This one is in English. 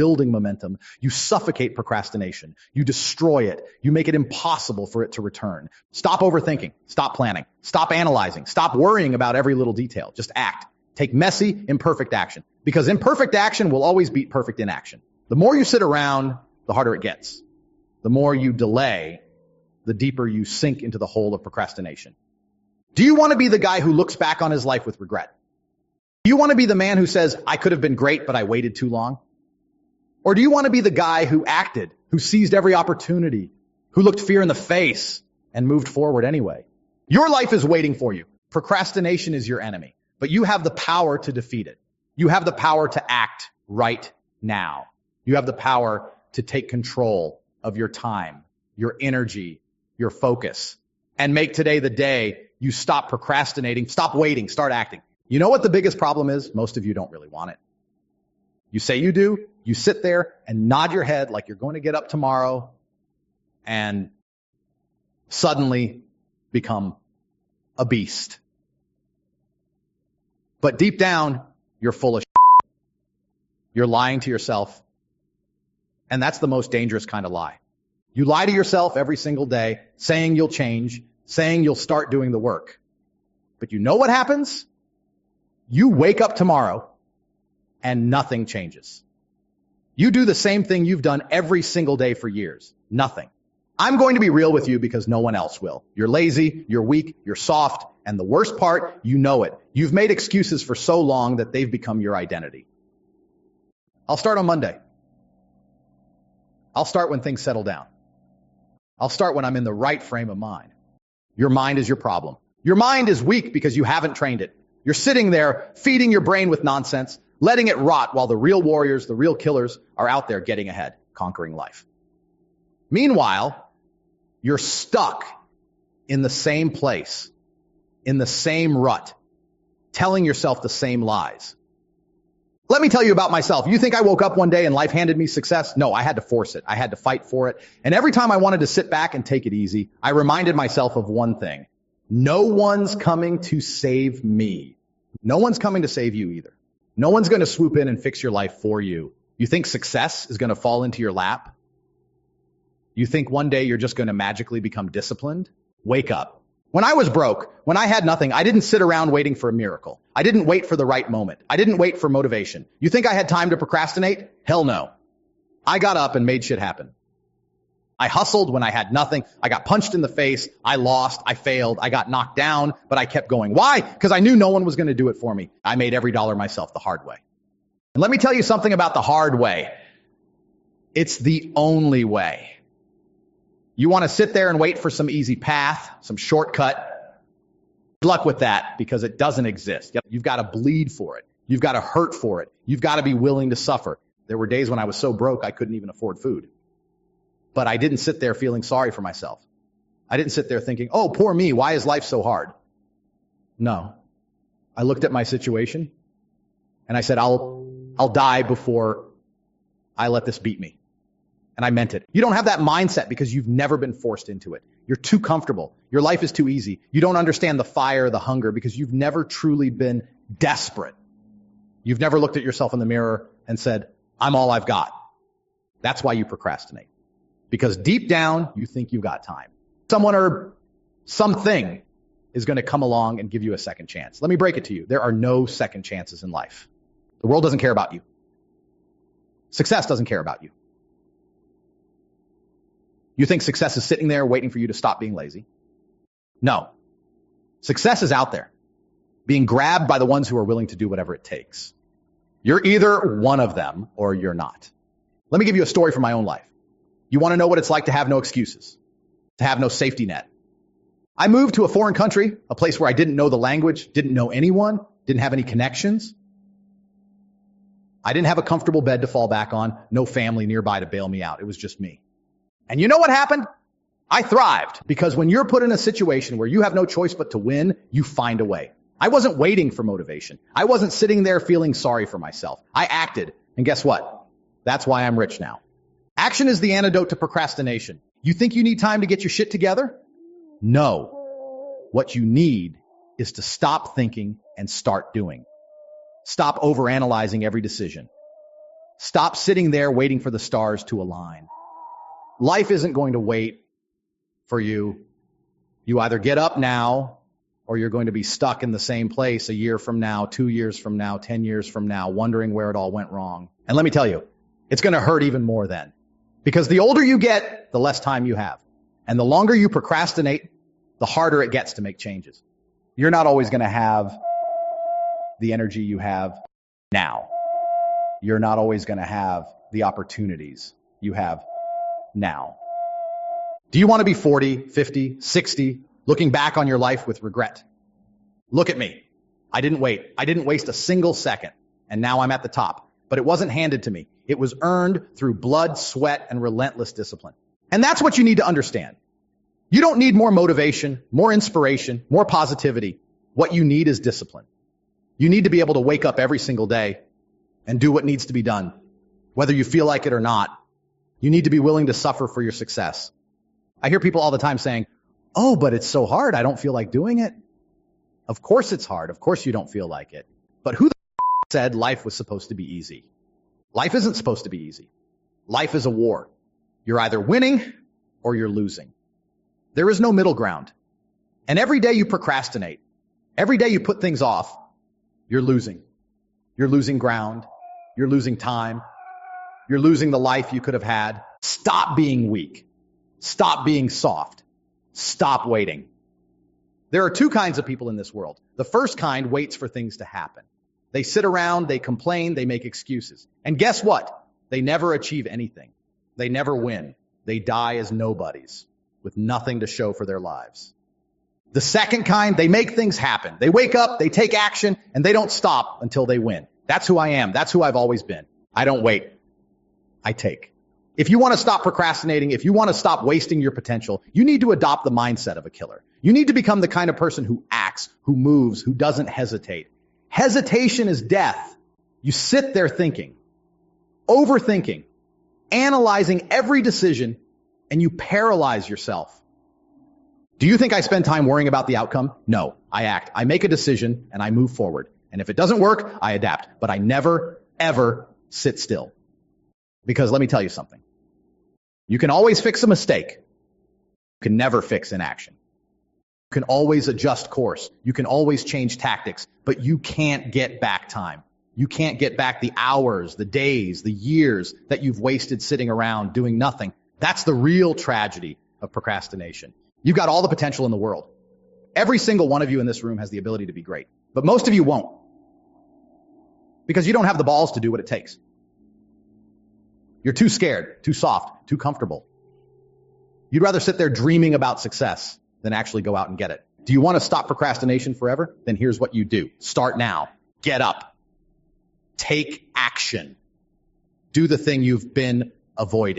building momentum, you suffocate procrastination. You destroy it. You make it impossible for it to return. Stop overthinking. Stop planning. Stop analyzing. Stop worrying about every little detail. Just act. Take messy, imperfect action. Because imperfect action will always beat perfect inaction. The more you sit around, the harder it gets. The more you delay, the deeper you sink into the hole of procrastination. Do you want to be the guy who looks back on his life with regret? Do you want to be the man who says, I could have been great, but I waited too long? Or do you want to be the guy who acted, who seized every opportunity, who looked fear in the face and moved forward anyway? Your life is waiting for you. Procrastination is your enemy, but you have the power to defeat it. You have the power to act right now. You have the power to take control of your time, your energy, your focus, and make today the day you stop procrastinating, stop waiting, start acting. You know what the biggest problem is? Most of you don't really want it. You say you do, you sit there and nod your head like you're going to get up tomorrow and suddenly become a beast. But deep down, you're full of shit. You're lying to yourself. And that's the most dangerous kind of lie. You lie to yourself every single day, saying you'll change, saying you'll start doing the work. But you know what happens? You wake up tomorrow and nothing changes. You do the same thing you've done every single day for years. Nothing. I'm going to be real with you because no one else will. You're lazy, you're weak, you're soft, and the worst part, you know it. You've made excuses for so long that they've become your identity. I'll start on Monday. I'll start when things settle down. I'll start when I'm in the right frame of mind. Your mind is your problem. Your mind is weak because you haven't trained it. You're sitting there feeding your brain with nonsense, letting it rot while the real warriors, the real killers are out there getting ahead, conquering life. Meanwhile, you're stuck in the same place, in the same rut, telling yourself the same lies. Let me tell you about myself. You think I woke up one day and life handed me success? No, I had to force it. I had to fight for it. And every time I wanted to sit back and take it easy, I reminded myself of one thing. No one's coming to save me. No one's coming to save you either. No one's going to swoop in and fix your life for you. You think success is going to fall into your lap? You think one day you're just going to magically become disciplined? Wake up. When I was broke, when I had nothing, I didn't sit around waiting for a miracle. I didn't wait for the right moment. I didn't wait for motivation. You think I had time to procrastinate? Hell no. I got up and made shit happen. I hustled when I had nothing. I got punched in the face. I lost. I failed. I got knocked down, but I kept going. Why? Because I knew no one was going to do it for me. I made every dollar myself the hard way. And let me tell you something about the hard way. It's the only way. You want to sit there and wait for some easy path, some shortcut. Good luck with that because it doesn't exist. You've got to bleed for it. You've got to hurt for it. You've got to be willing to suffer. There were days when I was so broke I couldn't even afford food. But I didn't sit there feeling sorry for myself. I didn't sit there thinking, oh, poor me, why is life so hard? No. I looked at my situation and I said, I'll die before I let this beat me. And I meant it. You don't have that mindset because you've never been forced into it. You're too comfortable. Your life is too easy. You don't understand the fire, the hunger, because you've never truly been desperate. You've never looked at yourself in the mirror and said, I'm all I've got. That's why you procrastinate. Because deep down, you think you've got time. Someone or something is going to come along and give you a second chance. Let me break it to you. There are no second chances in life. The world doesn't care about you. Success doesn't care about you. You think success is sitting there waiting for you to stop being lazy? No. Success is out there, being grabbed by the ones who are willing to do whatever it takes. You're either one of them or you're not. Let me give you a story from my own life. You want to know what it's like to have no excuses, to have no safety net. I moved to a foreign country, a place where I didn't know the language, didn't know anyone, didn't have any connections. I didn't have a comfortable bed to fall back on, no family nearby to bail me out. It was just me. And you know what happened? I thrived because when you're put in a situation where you have no choice but to win, you find a way. I wasn't waiting for motivation. I wasn't sitting there feeling sorry for myself. I acted. And guess what? That's why I'm rich now. Action is the antidote to procrastination. You think you need time to get your shit together? No. What you need is to stop thinking and start doing. Stop overanalyzing every decision. Stop sitting there waiting for the stars to align. Life isn't going to wait for you. You either get up now, or you're going to be stuck in the same place a year from now, 2 years from now, 10 years from now, wondering where it all went wrong. And let me tell you, it's going to hurt even more then. Because the older you get, the less time you have. And the longer you procrastinate, the harder it gets to make changes. You're not always going to have the energy you have now. You're not always going to have the opportunities you have now. Do you want to be 40, 50, 60, looking back on your life with regret? Look at me. I didn't wait. I didn't waste a single second. And now I'm at the top. But it wasn't handed to me. It was earned through blood, sweat, and relentless discipline. And that's what you need to understand. You don't need more motivation, more inspiration, more positivity. What you need is discipline. You need to be able to wake up every single day and do what needs to be done, whether you feel like it or not. You need to be willing to suffer for your success. I hear people all the time saying, oh, but it's so hard. I don't feel like doing it. Of course it's hard. Of course you don't feel like it. But who the said life was supposed to be easy? Life isn't supposed to be easy. Life is a war. You're either winning or you're losing. There is no middle ground. And every day you procrastinate, every day you put things off, you're losing. You're losing ground. You're losing time. You're losing the life you could have had. Stop being weak. Stop being soft. Stop waiting. There are two kinds of people in this world. The first kind waits for things to happen. They sit around, they complain, they make excuses. And guess what? They never achieve anything. They never win. They die as nobodies with nothing to show for their lives. The second kind, they make things happen. They wake up, they take action, and they don't stop until they win. That's who I am. That's who I've always been. I don't wait. I take. If you want to stop procrastinating, if you want to stop wasting your potential, you need to adopt the mindset of a killer. You need to become the kind of person who acts, who moves, who doesn't hesitate. Hesitation is death. You sit there thinking, overthinking, analyzing every decision, and you paralyze yourself. Do you think I spend time worrying about the outcome? No, I act. I make a decision and I move forward. And if it doesn't work, I adapt. But I never, ever sit still. Because let me tell you something. You can always fix a mistake. You can never fix inaction. You can always adjust course. You can always change tactics. But you can't get back time. You can't get back the hours, the days, the years that you've wasted sitting around doing nothing. That's the real tragedy of procrastination. You've got all the potential in the world. Every single one of you in this room has the ability to be great. But most of you won't. Because you don't have the balls to do what it takes. You're too scared, too soft, too comfortable. You'd rather sit there dreaming about success than actually go out and get it. Do you want to stop procrastination forever? Then here's what you do. Start now. Get up. Take action. Do the thing you've been avoiding.